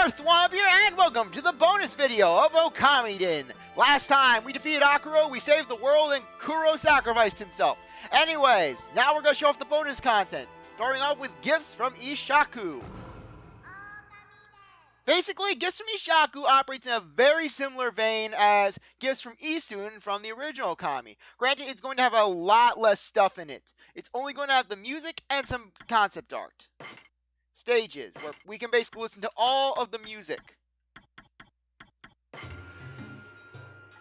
Earth Swamp here, and welcome to the bonus video of Okamiden. Last time we defeated Dokuro, we saved the world, and Kurow sacrificed himself. Anyways, now we're going to show off the bonus content, starting off with gifts from Isshaku. Basically, gifts from Isshaku operates in a very similar vein as gifts from Issun from the original Okami. Granted, it's going to have a lot less stuff in it. It's only going to have the music and some concept art. Stages, where we can basically listen to all of the music.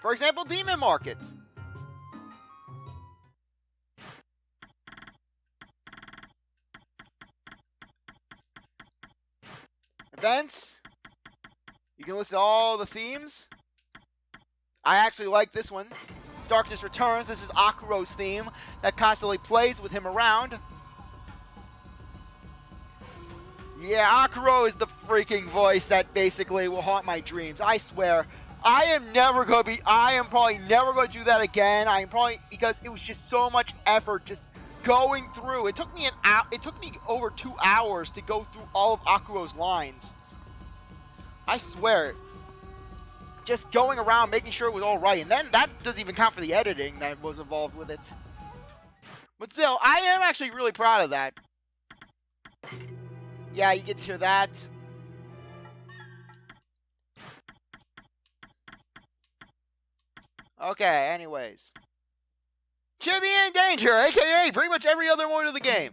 For example, Demon Market. Events. You can listen to all the themes. I actually like this one. Darkness Returns. This is Akuro's theme that constantly plays with him around. Yeah, Akuro is the freaking voice that basically will haunt my dreams. I swear, I am probably never going to do that again. Because it was just so much effort just going through. It took me over 2 hours to go through all of Akuro's lines. I swear, just going around making sure it was all right. And then that doesn't even count for the editing that was involved with it. But still, I am actually really proud of that. Yeah, you get to hear that. Okay, anyways. Chibi in danger, aka pretty much every other mode of the game.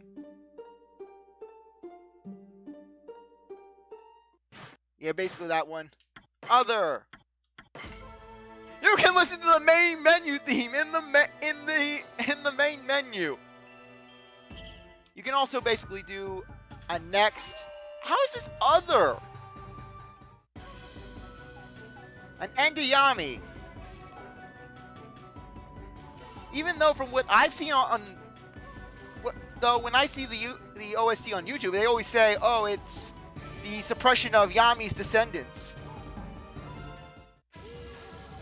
Yeah, basically that one. Other. You can listen to the main menu theme in the main menu. You can also basically do a next. How is this other? An Itegami. Even though from what I've seen when I see the OST on YouTube, they always say, "Oh, it's the suppression of Yami's descendants."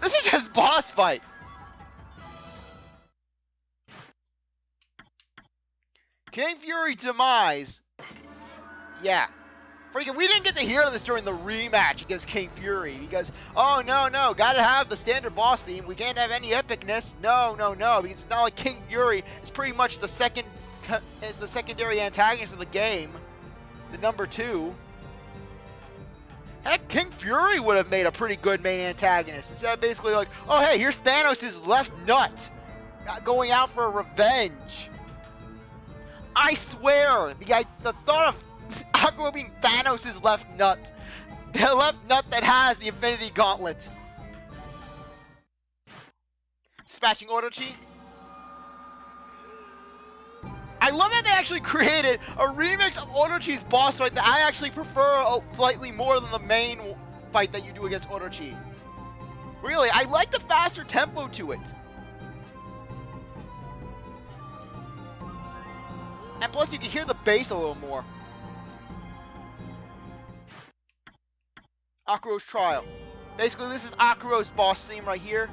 This is just boss fight. King Fury demise. Yeah. Freaking, we didn't get to hear this during the rematch against King Fury because, oh no, gotta have the standard boss theme. We can't have any epicness. No, because it's not like King Fury is pretty much the secondary antagonist of the game. The number 2. Heck, King Fury would have made a pretty good main antagonist. Instead of basically like, oh hey, here's Thanos' left nut going out for revenge. I swear, the thought of Akuro being Thanos' left nut. The left nut that has the Infinity Gauntlet. Dispatching Orochi. I love that they actually created a remix of Orochi's boss fight that I actually prefer slightly more than the main fight that you do against Orochi. Really, I like the faster tempo to it. And plus you can hear the bass a little more. Akuro's Trial. Basically, this is Akuro's boss theme right here.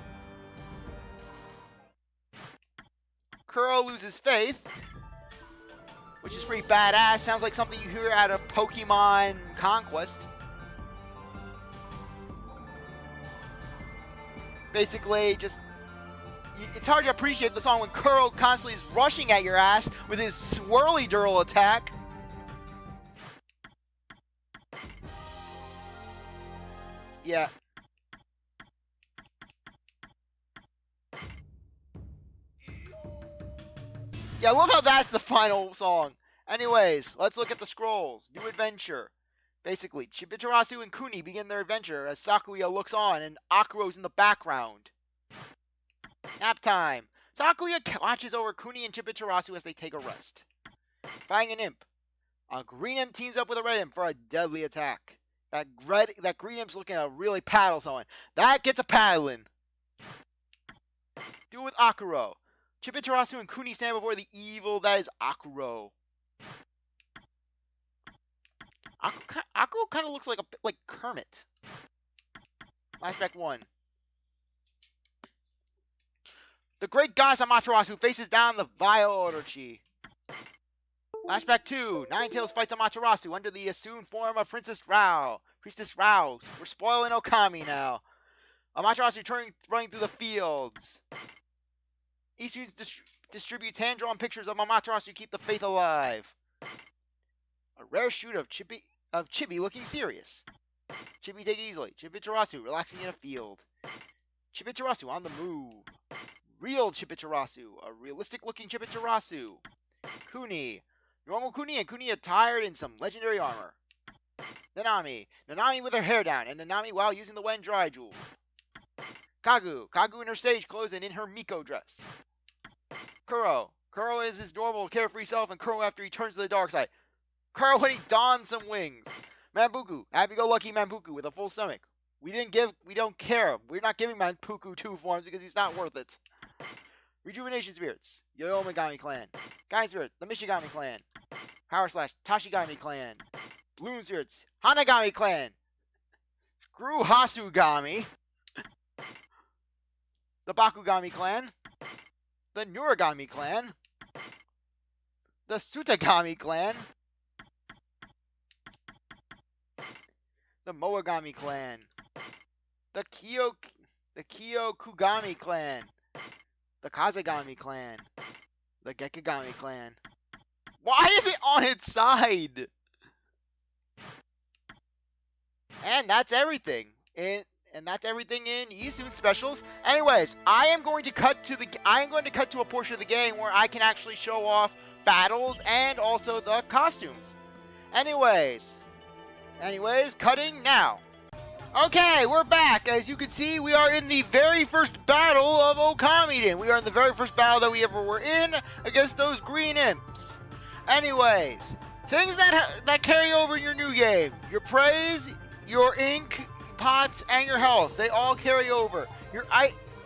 Kurow loses faith, which is pretty badass. Sounds like something you hear out of Pokemon Conquest. Basically, it's hard to appreciate the song when Kurow constantly is rushing at your ass with his swirly durl attack. Yeah. Yeah, I love how that's the final song. Anyways, let's look at the scrolls. New adventure. Basically, Chibitarasu and Kuni begin their adventure as Sakuya looks on and Akuro's in the background. Nap time. Sakuya watches over Kuni and Chibitarasu as they take a rest. Finding an imp. A Green Imp teams up with a Red Imp for a deadly attack. That Green Imp's looking to really paddle someone. That gets a paddling. Do it with Akuro. Chibitarasu and Kuni stand before the evil that is Akuro. Akuro kind of looks like Kermit. Flashback 1. The great goddess Amaterasu faces down the vile Orochi. Flashback 2. Ninetales fights Amaterasu under the assumed form of Priestess Rao. We're spoiling Okami now. Amaterasu running through the fields. Issun distributes hand-drawn pictures of Amaterasu to keep the faith alive. A rare shoot of Chibi looking serious. Chibi take it easily. Chibitarasu relaxing in a field. Chibitarasu on the move. Real Chibitarasu. A realistic-looking Chibitarasu. Kuni. Normal Kuni and Kuni attired in some legendary armor. Nanami. Nanami with her hair down, and Nanami while using the wet and dry jewels. Kagu. Kagu in her stage clothes and in her Miko dress. Kurow. Kurow is his normal carefree self, and Kurow after he turns to the dark side. Kurow when he dons some wings. Mambuku. Happy-go-lucky Mambuku with a full stomach. We don't care. We're not giving Mambuku 2 forms because he's not worth it. Rejuvenation Spirits. Yoyomigami Clan. Guiding Spirit. The Mishigami Clan. Power Slash. Tashigami Clan. Bloom Spirits. Hanagami Clan. Screw Hasugami. The Bakugami Clan. The Nuragami Clan. The Sutagami Clan. The Moagami Clan. The Kyokugami Clan. The Kazegami Clan. The Gekigami Clan. Why is it on its side? And that's everything. And that's everything in Issun specials. Anyways, I am going to cut to a portion of the game where I can actually show off battles and also the costumes. Anyways, cutting now. Okay, we're back. As you can see, we are in the very first battle of Okamiden. We are in the very first battle that we ever were in against those Green Imps. Anyways, things that carry over in your new game. Your praise, your ink pots, and your health. They all carry over.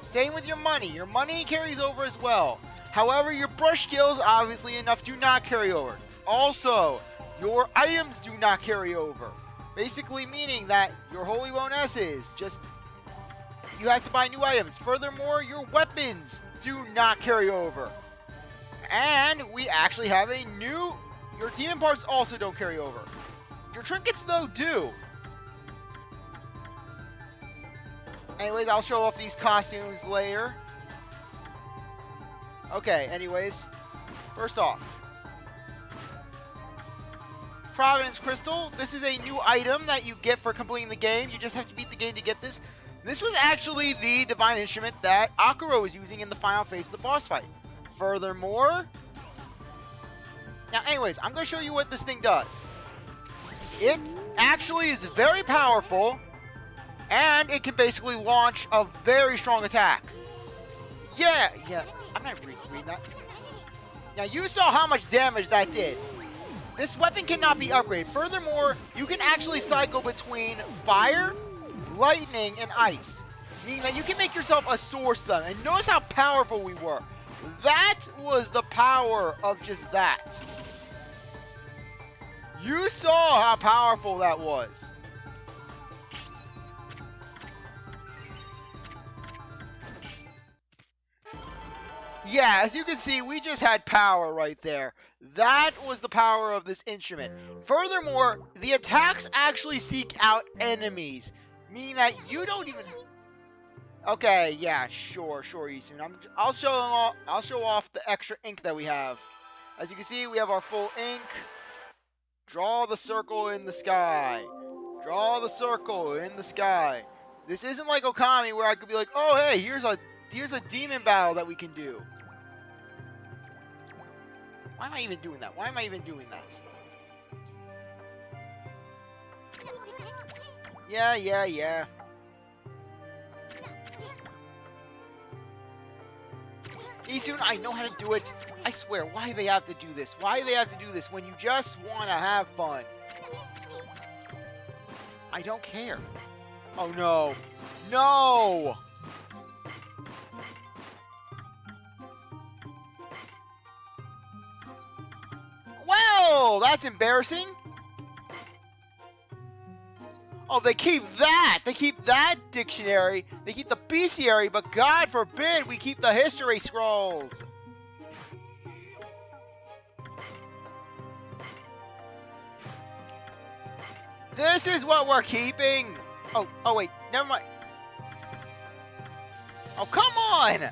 Same with your money. Your money carries over as well. However, your brush skills, obviously enough, do not carry over. Also, your items do not carry over. Basically meaning that your Holy Bonesses, you have to buy new items. Furthermore, your weapons do not carry over. And we actually have your demon parts also don't carry over. Your trinkets, though, do. Anyways, I'll show off these costumes later. Okay, anyways, first off. Providence Crystal. This is a new item that you get for completing the game. You just have to beat the game to get this. This was actually the divine instrument that Akuro was using in the final phase of the boss fight. Furthermore, now anyways, I'm going to show you what this thing does. It actually is very powerful, and it can basically launch a very strong attack. Yeah, I'm not reading that. Now you saw how much damage that did. This weapon cannot be upgraded. Furthermore, you can actually cycle between fire, lightning, and ice. Meaning that you can make yourself a source of them. And notice how powerful we were. That was the power of just that. You saw how powerful that was. Yeah, as you can see, we just had power right there. That was the power of this instrument. Furthermore, the attacks actually seek out enemies, meaning that you don't even... Okay, yeah, sure, Issun. I'll show off the extra ink that we have. As you can see, we have our full ink. Draw the circle in the sky. Draw the circle in the sky. This isn't like Okami where I could be like, oh hey, here's a demon battle that we can do. Why am I even doing that? Yeah. Issun, I know how to do it. I swear, why do they have to do this? Why do they have to do this when you just want to have fun? I don't care. Oh no. No! Well, that's embarrassing. Oh, they keep that. They keep that dictionary. They keep the bestiary, but God forbid we keep the history scrolls. This is what we're keeping. Oh wait, never mind. Oh, come on!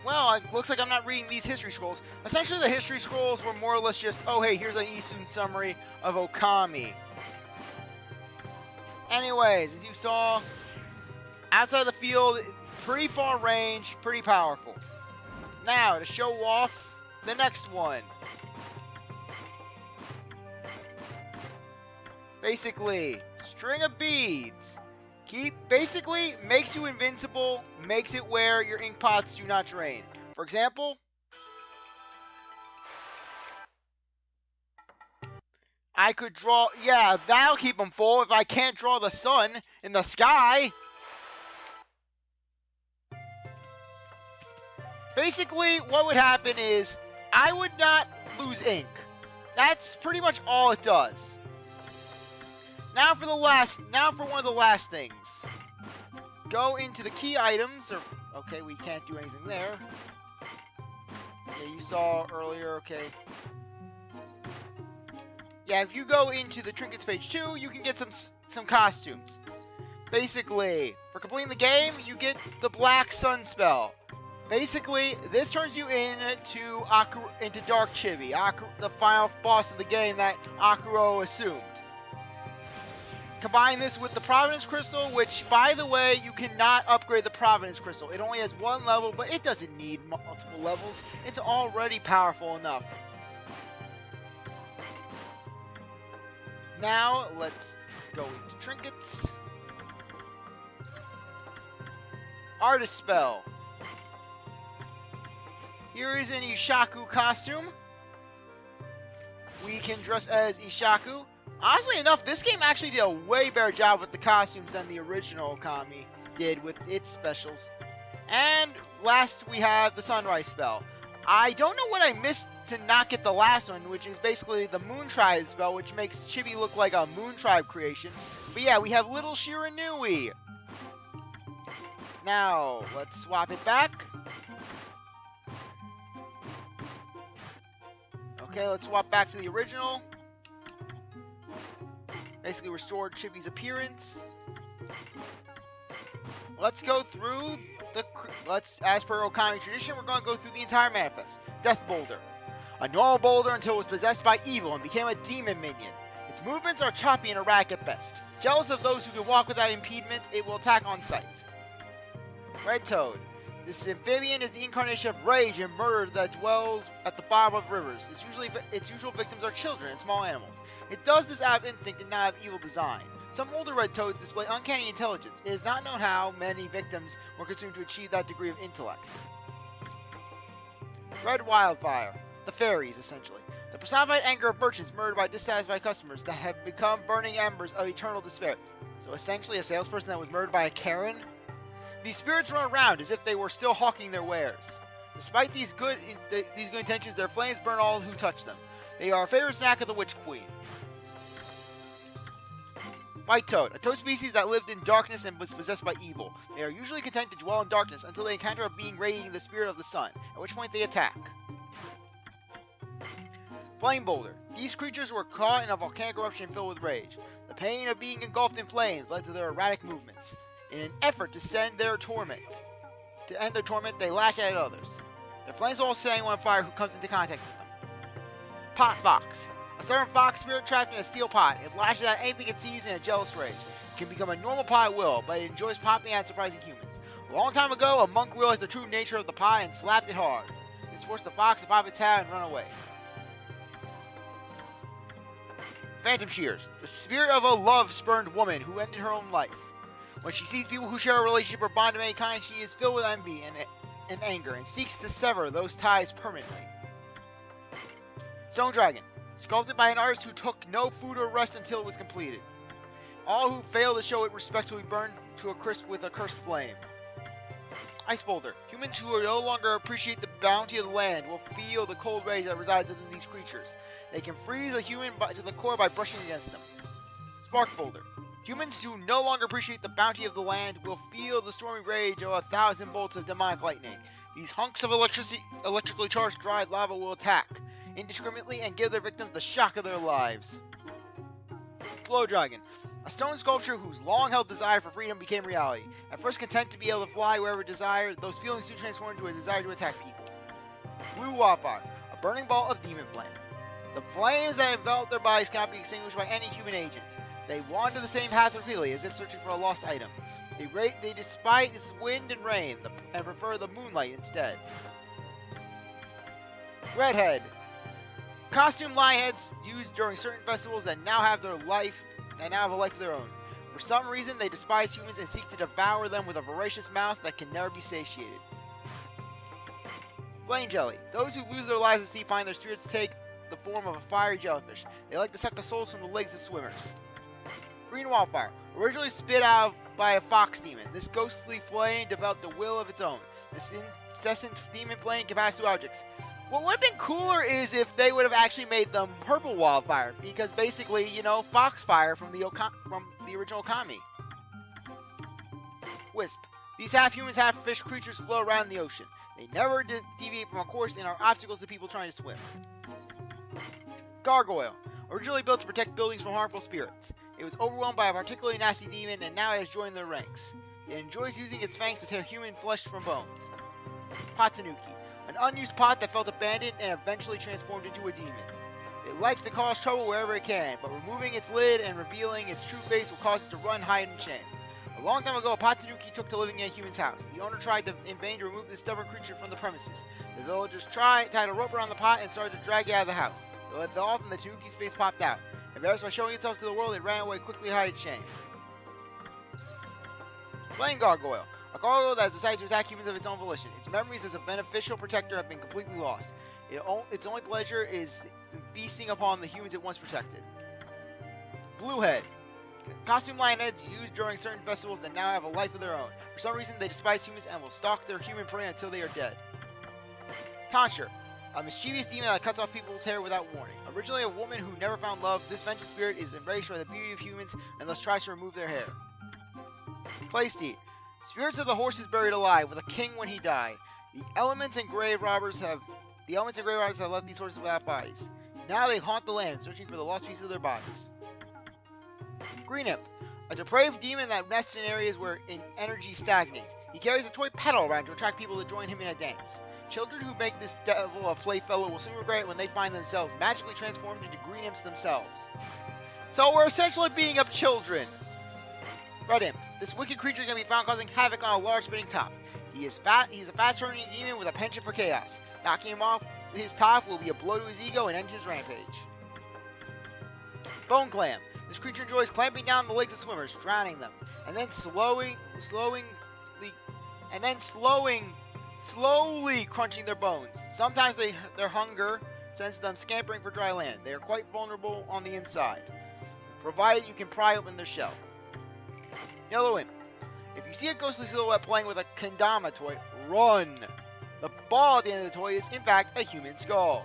Well, it looks like I'm not reading these history scrolls. Essentially, the history scrolls were more or less just, oh hey, here's an Issun summary of Okami. Anyways, as you saw, outside the field, pretty far range, pretty powerful. Now, to show off the next one. Basically, string of beads. Basically, makes you invincible, makes it where your ink pots do not drain. For example, I could draw, yeah, that'll keep them full if I can't draw the sun in the sky. Basically, what would happen is, I would not lose ink. That's pretty much all it does. Now for one of the last things. Go into the key items, or, okay, we can't do anything there. Yeah, you saw earlier, okay. Yeah, if you go into the trinkets page 2, you can get some costumes. Basically, for completing the game, you get the Black Sun spell. Basically, this turns you into Dark Chibi, the final boss of the game that Dokuro assumed. Combine this with the Providence Crystal, which, by the way, you cannot upgrade the Providence Crystal. It only has one level, but it doesn't need multiple levels. It's already powerful enough. Now, let's go into trinkets. Artist spell. Here is an Isshaku costume. We can dress as Isshaku. Honestly enough, this game actually did a way better job with the costumes than the original Okami did with its specials. And last, we have the Sunrise spell. I don't know what I missed to not get the last one, which is basically the Moon Tribe spell, which makes Chibi look like a Moon Tribe creation. But yeah, we have Little Shiranui. Now, let's swap it back. Okay, let's swap back to the original. Basically restored Chibi's appearance. Let's go through as per Okami tradition, we're going to go through the entire manifest. Death Boulder. A normal boulder until it was possessed by evil and became a demon minion. Its movements are choppy and erratic at best. Jealous of those who can walk without impediment, it will attack on sight. Red Toad. This amphibian is the incarnation of rage and murder that dwells at the bottom of rivers. Its usual victims are children and small animals. It does this out of instinct and not of evil design. Some older red toads display uncanny intelligence. It is not known how many victims were consumed to achieve that degree of intellect. Red Wildfire. The fairies, essentially. The personified anger of merchants murdered by dissatisfied customers that have become burning embers of eternal despair. So essentially a salesperson that was murdered by a Karen? These spirits run around as if they were still hawking their wares. Despite these good intentions, their flames burn all who touch them. They are a favorite snack of the Witch Queen. White Toad, a toad species that lived in darkness and was possessed by evil. They are usually content to dwell in darkness until they encounter a being radiating the spirit of the sun, at which point they attack. Flame Boulder. These creatures were caught in a volcanic eruption filled with rage. The pain of being engulfed in flames led to their erratic movements. In an effort to end their torment, they lash at others. Their flames all set anyone on fire who comes into contact with them. Pot Fox. A stubborn fox spirit trapped in a steel pot. It lashes at anything it sees in a jealous rage. It can become a normal pot at will, but it enjoys popping at surprising humans. A long time ago, a monk realized the true nature of the pot and slapped it hard. This forced the fox to pop its head and run away. Phantom Shears. The spirit of a love-spurned woman who ended her own life. When she sees people who share a relationship or bond of any kind, she is filled with envy and anger and seeks to sever those ties permanently. Stone Dragon. Sculpted by an artist who took no food or rest until it was completed. All who fail to show it respect will be burned to a crisp with a cursed flame. Ice Boulder. Humans who no longer appreciate the bounty of the land will feel the cold rage that resides within these creatures. They can freeze a human to the core by brushing against them. Spark Boulder. Humans who no longer appreciate the bounty of the land will feel the stormy rage of 1,000 bolts of demonic lightning. These hunks of electrically charged dried lava will attack indiscriminately and give their victims the shock of their lives. Glow Dragon. A stone sculpture whose long-held desire for freedom became reality. At first content to be able to fly wherever desired, those feelings soon transformed into a desire to attack people. Blue Wildfire. A burning ball of demon flame. The flames that envelop their bodies cannot be extinguished by any human agent. They wander the same path repeatedly, as if searching for a lost item. They despise wind and rain, and prefer the moonlight instead. Redhead. Costume lionheads used during certain festivals that now have a life of their own. For some reason, they despise humans and seek to devour them with a voracious mouth that can never be satiated. Flame Jelly. Those who lose their lives at sea find their spirits take the form of a fiery jellyfish. They like to suck the souls from the legs of swimmers. Green Wildfire. Originally spit out by a fox demon, this ghostly flame developed a will of its own. This incessant demon flame can pass through objects. What would have been cooler is if they would have actually made them purple wildfire, because basically, foxfire from the original Okami. Wisp. These half-humans, half-fish creatures float around in the ocean. They never deviate from a course and are obstacles to people trying to swim. Gargoyle. Originally built to protect buildings from harmful spirits. It was overwhelmed by a particularly nasty demon, and now it has joined their ranks. It enjoys using its fangs to tear human flesh from bones. Tanuki. An unused pot that felt abandoned and eventually transformed into a demon. It likes to cause trouble wherever it can, but removing its lid and revealing its true face will cause it to run, hide, and shame. A long time ago, a Tanuki took to living in a human's house. The owner tried in vain to remove this stubborn creature from the premises. The villagers tied a rope around the pot and started to drag it out of the house. They let it off and the Tanuki's face popped out. Embarrassed by showing itself to the world, it ran away quickly to hide its shame. Flame Gargoyle. A gargoyle that decided to attack humans of its own volition. Its memories as a beneficial protector have been completely lost. Its only pleasure is feasting upon the humans it once protected. Bullhead. Costume lionheads used during certain festivals that now have a life of their own. For some reason, they despise humans and will stalk their human prey until they are dead. Tonsure. A mischievous demon that cuts off people's hair without warning. Originally a woman who never found love, this vengeful spirit is enraged by the beauty of humans and thus tries to remove their hair. Steed. Spirits of the horses buried alive, with a king when he died. The elements and grave robbers have left these horses without bodies. Now they haunt the land, searching for the lost pieces of their bodies. Green Imp. A depraved demon that nests in areas where energy stagnates. He carries a toy pedal around to attract people to join him in a dance. Children who make this devil a playfellow will soon regret it when they find themselves magically transformed into green imps themselves. So we're essentially beating up children. Red Imp. This wicked creature can be found causing havoc on a large spinning top. He's a fast-turning demon with a penchant for chaos. Knocking him off his top will be a blow to his ego and end his rampage. Bone Clam. This creature enjoys clamping down the legs of swimmers, drowning them, and then slowly crunching their bones. Sometimes their hunger sends them scampering for dry land. They are quite vulnerable on the inside, provided you can pry open their shell. Yellow Imp. If you see a ghostly silhouette playing with a kendama toy, run! The ball at the end of the toy is, in fact, a human skull.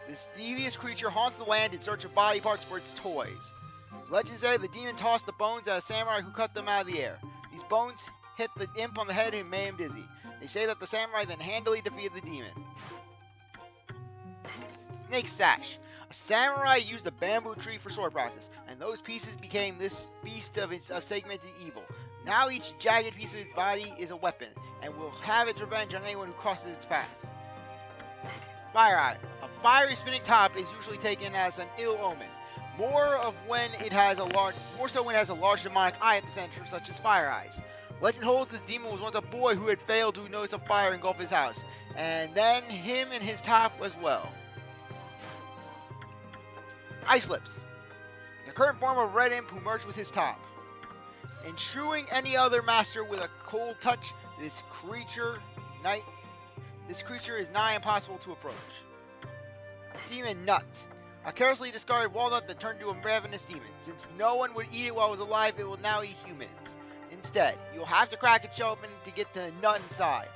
This devious creature haunts the land in search of body parts for its toys. Legends say the demon tossed the bones at a samurai who cut them out of the air. These bones hit the imp on the head and made him dizzy. They say that the samurai then handily defeated the demon. Snake Sash. A samurai used a bamboo tree for sword practice, and those pieces became this beast of segmented evil. Now each jagged piece of its body is a weapon, and will have its revenge on anyone who crosses its path. Fire Eye. A fiery spinning top is usually taken as an ill omen. More so when it has a large demonic eye at the center, such as Fire Eyes. Legend holds this demon was once a boy who had failed to notice a fire engulf his house, and then him and his top as well. Ice Lips. The current form of Red Imp who merged with his top. Ensuing any other master with a cold touch, this creature is nigh impossible to approach. Demon Nut. A carelessly discarded walnut that turned into a ravenous demon. Since no one would eat it while it was alive, it will now eat humans. Instead, you'll have to crack its shell open to get the nut inside.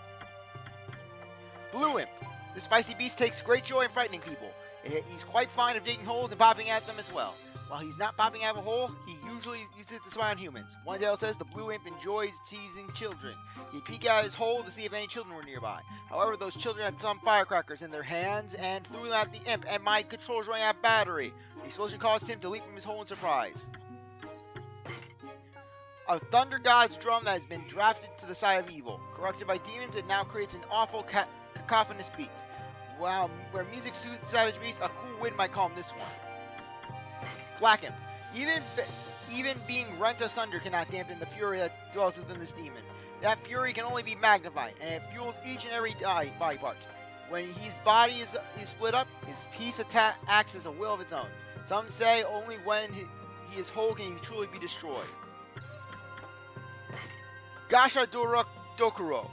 Blue Imp. The spicy beast takes great joy in frightening people. He's quite fond of digging holes and popping at them as well. While he's not popping out of a hole, he usually uses it to spy on humans. One tale says the Blue Imp enjoys teasing children. He'd peek out his hole to see if any children were nearby. However, those children had some firecrackers in their hands and threw them at the imp, and my controls running out of battery. The explosion caused him to leap from his hole in surprise. A thunder god's drum that has been drafted to the side of evil. Corrupted by demons, it now creates an awful cacophonous beat. Wow, where music soothes the savage beast, a cool wind might calm this one. Black Imp. Even being rent asunder cannot dampen the fury that dwells within this demon. That fury can only be magnified, and it fuels each and every body part. When his body is split up, his piece acts as a will of its own. Some say only when he is whole can he truly be destroyed. Gashadokuro.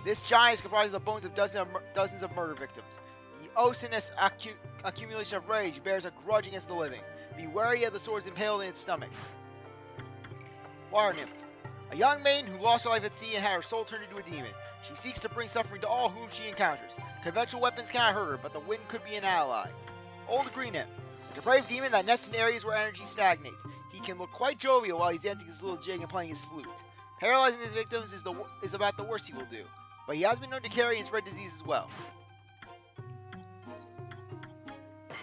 This giant is comprised of the bones of dozens of murder victims. The osinous accumulation of rage bears a grudge against the living. Be wary of the swords impaled in its stomach. Water Nymph. A young maiden who lost her life at sea and had her soul turned into a demon. She seeks to bring suffering to all whom she encounters. Conventional weapons cannot hurt her, but the wind could be an ally. Old Green Imp. A depraved demon that nests in areas where energy stagnates. He can look quite jovial while he's dancing his little jig and playing his flute. Paralyzing his victims is about the worst he will do, but he has been known to carry and spread disease as well.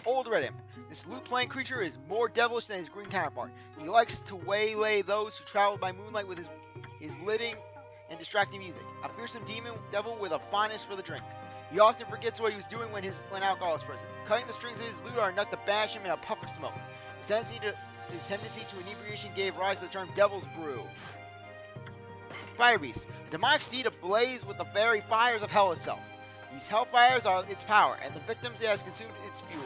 Old Red Imp. This lute-playing creature is more devilish than his green counterpart. He likes to waylay those who travel by moonlight with his lidding and distracting music. A fearsome devil with a fondness for the drink. He often forgets what he was doing when alcohol is present. Cutting the strings of his lute are enough to bash him in a puff of smoke. His tendency to inebriation gave rise to the term Devil's Brew. Fire Beast. A demonic steed ablaze with the very fires of hell itself. These hellfires are its power, and the victims it has consumed its fuel.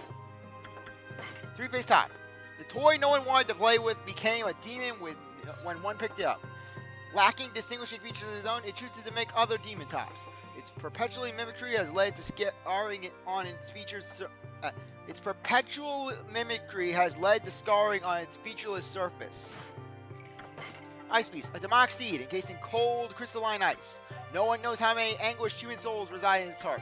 Three-faced top. The toy no one wanted to play with became a demon when one picked it up. Lacking distinguishing features of its own, it chooses to make other demon tops. Its perpetual mimicry has led to scarring on its features. Its perpetual mimicry has led to scarring on its featureless surface. Ice Beast, a demonic steed encased in cold, crystalline ice. No one knows how many anguished human souls reside in its heart.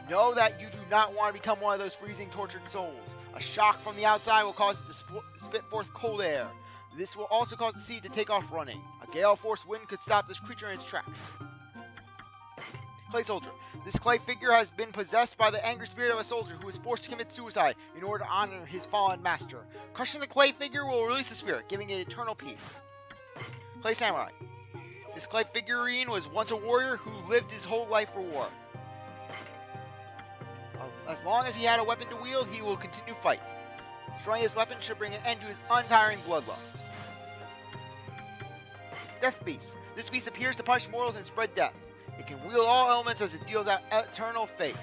Know that you do not want to become one of those freezing, tortured souls. A shock from the outside will cause it to spit forth cold air. This will also cause the steed to take off running. A gale-force wind could stop this creature in its tracks. Clay Soldier. This clay figure has been possessed by the angry spirit of a soldier who was forced to commit suicide in order to honor his fallen master. Crushing the clay figure will release the spirit, giving it eternal peace. Clay Samurai. This clay figurine was once a warrior who lived his whole life for war. As long as he had a weapon to wield, he will continue to fight. Destroying his weapon should bring an end to his untiring bloodlust. Death Beast. This beast appears to punish mortals and spread death. It can wield all elements as it deals out eternal fate.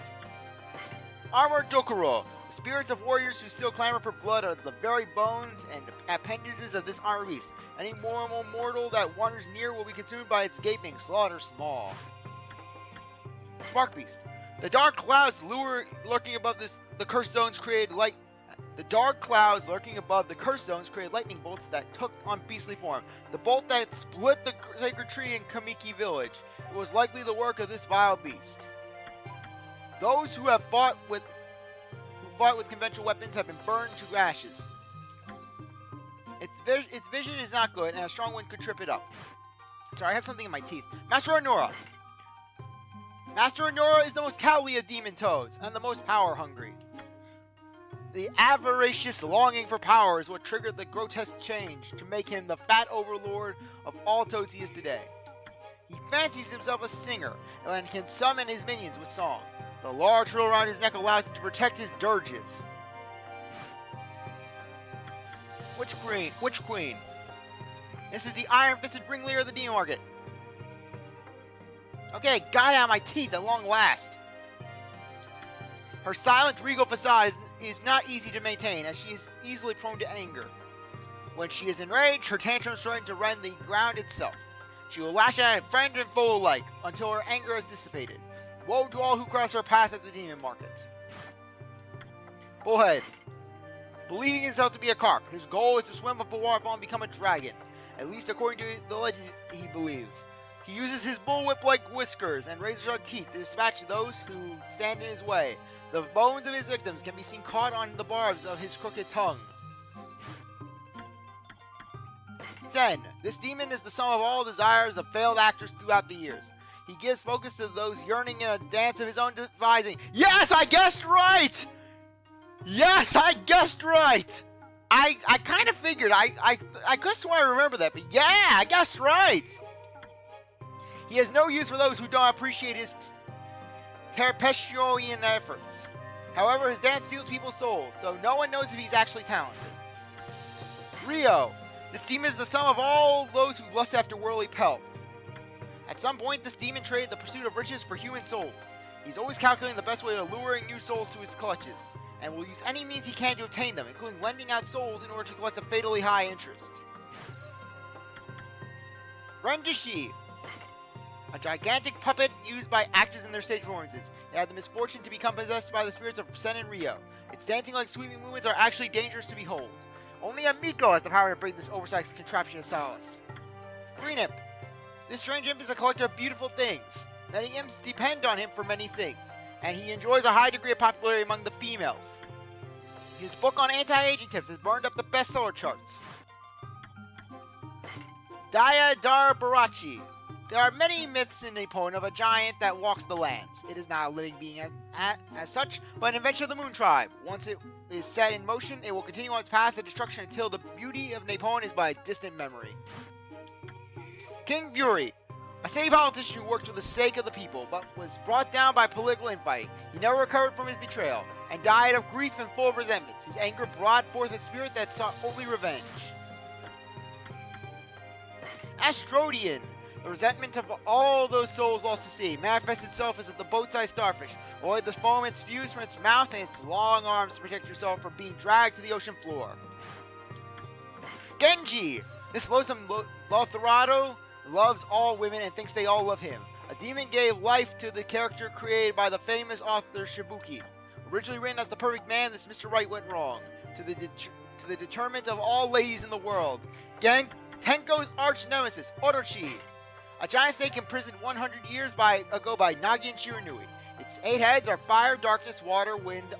Armored Dokuro. The spirits of warriors who still clamor for blood are the very bones and appendages of this armor beast. Any mortal that wanders near will be consumed by its gaping slaughter's maw. Spark Beast. The dark clouds lurking above the cursed zones created light. The dark clouds lurking above the cursed zones created lightning bolts that took on beastly form. The bolt that split the sacred tree in Kamiki village. It was likely the work of this vile beast. Those who have fought with conventional weapons have been burned to ashes. Its vision is not good, and a strong wind could trip it up. Sorry, I have something in my teeth. Master Anura. Master Anura is the most cowardly of demon toads, and the most power-hungry. The avaricious longing for power is what triggered the grotesque change to make him the fat overlord of all toads he is today. He fancies himself a singer, and can summon his minions with song. The large frill around his neck allows him to protect his dirges. Witch Queen. This is the iron-fisted ringleader of the demon market. Okay, got it out of my teeth at long last. Her silent, regal facade is not easy to maintain, as she is easily prone to anger. When she is enraged, her tantrums threaten to rend the ground itself. She will lash out at friend and foe alike, until her anger is dissipated. Woe to all who cross her path at the demon market. Bullhead. Believing himself to be a carp, his goal is to swim up a waterfall and become a dragon. At least according to the legend he believes. He uses his bullwhip-like whiskers and razor-sharp teeth to dispatch those who stand in his way. The bones of his victims can be seen caught on the barbs of his crooked tongue. Zen. This demon is the sum of all desires of failed actors throughout the years. He gives focus to those yearning in a dance of his own devising. Yes, I guessed right! Yes, I guessed right! I kind of figured. I just want to remember that, but yeah, I guess right. He has no use for those who don't appreciate his tempestuous efforts. However, his dance steals people's souls, so no one knows if he's actually talented. Rio. This demon is the sum of all those who lust after worldly pelf. At some point, this demon traded the pursuit of riches for human souls. He's always calculating the best way of luring new souls to his clutches, and will use any means he can to obtain them, including lending out souls in order to collect a fatally high interest. Renjishi. A gigantic puppet used by actors in their stage performances. It had the misfortune to become possessed by the spirits of Sen and Rio. Its dancing like sweeping movements are actually dangerous to behold. Only a Miko has the power to bring this oversized contraption to solace. Green Imp. This strange imp is a collector of beautiful things. Many imps depend on him for many things, and he enjoys a high degree of popularity among the females. His book on anti-aging tips has burned up the bestseller charts. Idarabotchi. There are many myths in Nippon of a giant that walks the lands. It is not a living being as such, but an invention of the Moon Tribe. Once it is set in motion, it will continue on its path of destruction until the beauty of Nippon is but a distant memory. King Fury. A city politician who worked for the sake of the people, but was brought down by political infighting. He never recovered from his betrayal, and died of grief and full of resentment. His anger brought forth a spirit that sought only revenge. Asteroidean. The resentment of all those souls lost to sea manifests itself as the boat-sized starfish. Avoid the foam it spews from its mouth and its long arms to protect yourself from being dragged to the ocean floor. Genji! This loathsome Lotharado loves all women and thinks they all love him. A demon gave life to the character created by the famous author Shibuki. Originally written as the perfect man, this Mr. Right went wrong. To the deterrent of all ladies in the world. Tenko's arch nemesis, Orochi. A giant snake imprisoned 100 years ago by Nagi and Shiranui. Its 8 heads are fire, darkness, water, wind,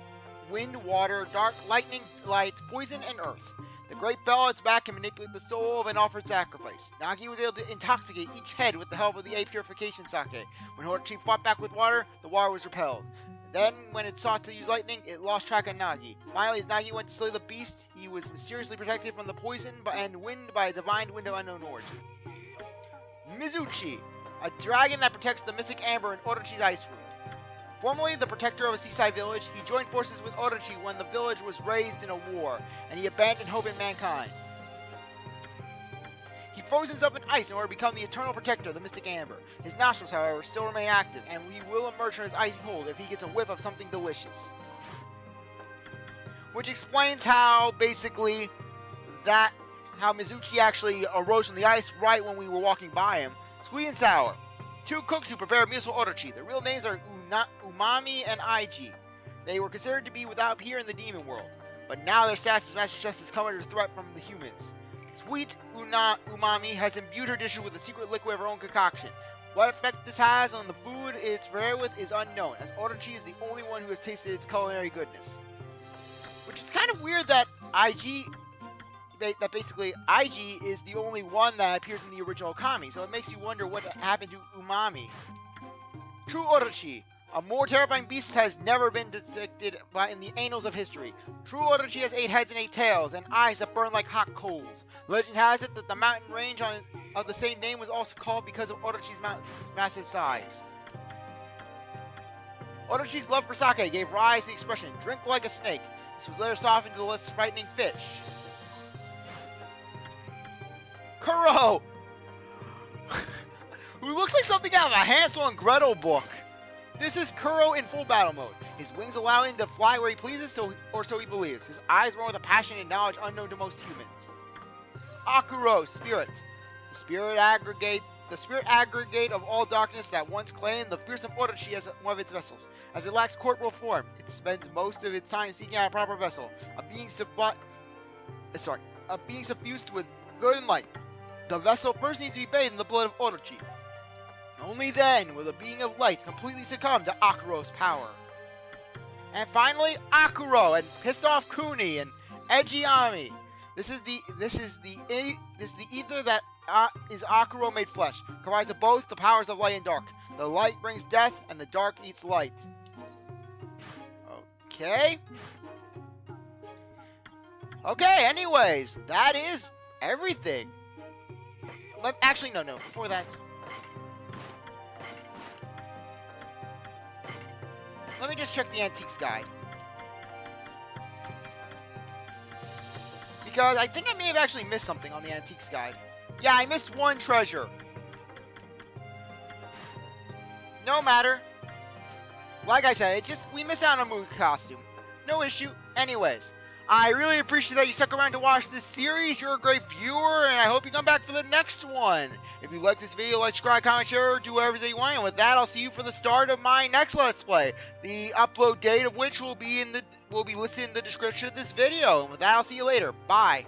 water, dark, lightning, light, poison, and earth. The great bell on its back can manipulate the soul of an offered sacrifice. Nagi was able to intoxicate each head with the help of the A purification sake. When Orochi fought back with water, the water was repelled. Then, when it sought to use lightning, it lost track of Nagi. Finally, as Nagi went to slay the beast, he was mysteriously protected from the poison and wind by a divine wind of unknown origin. Mizuchi, a dragon that protects the mystic amber in Orochi's ice room. Formerly the protector of a seaside village, he joined forces with Orochi when the village was raised in a war, and he abandoned hope in mankind. He froze himself in ice in order to become the eternal protector of the mystic amber. His nostrils, however, still remain active, and he will emerge from his icy hold if he gets a whiff of something delicious. Which explains how, basically, how Mizuchi actually arose from the ice right when we were walking by him. Sweet and sour. 2 cooks who prepared meals for Orochi. Their real names are Umami and Ig. They were considered to be without peer in the demon world, but now their status as Master Chef has come under threat from the humans. Sweet Umami has imbued her dishes with a secret liquid of her own concoction. What effect this has on the food it's prepared with is unknown, as Orochi is the only one who has tasted its culinary goodness. Which is kind of weird that basically Ig is the only one that appears in the original Okami, so it makes you wonder what happened to Umami. True Orochi. A more terrifying beast has never been depicted in the annals of history. True Orochi has 8 heads and 8 tails, and eyes that burn like hot coals. Legend has it that the mountain range of the same name was also called because of Orochi's massive size. Orochi's love for sake gave rise to the expression, drink like a snake. This was later softened to the less frightening fish. Kurow! Who looks like something out of a Hansel and Gretel book. This is Kurow in full battle mode. His wings allow him to fly where he pleases, or so he believes. His eyes burn with a passion and knowledge unknown to most humans. Akuro, Spirit. The spirit aggregate of all darkness that once claimed the fearsome Orochi as one of its vessels. As it lacks corporeal form, it spends most of its time seeking out a proper vessel, a being suffused with good and light. The vessel first needs to be bathed in the blood of Orochi. Only then will the being of light completely succumb to Akuro's power. And finally, Akuro and pissed off Kuni and Itegami. This is the ether that is Akuro made flesh, comprised of both the powers of light and dark. The light brings death, and the dark eats light. Okay. Okay, anyways, that is everything. Actually, no, before that. Let me just check the Antiques Guide. Because I think I may have actually missed something on the Antiques Guide. Yeah, I missed one treasure. No matter. Like I said, we missed out on a movie costume. No issue. Anyways, I really appreciate that you stuck around to watch this series. You're a great viewer, and I hope you come back for the next one. If you like this video, like, subscribe, comment, share, or do whatever you want. And with that, I'll see you for the start of my next Let's Play. The upload date of which will be listed in the description of this video. And with that, I'll see you later. Bye.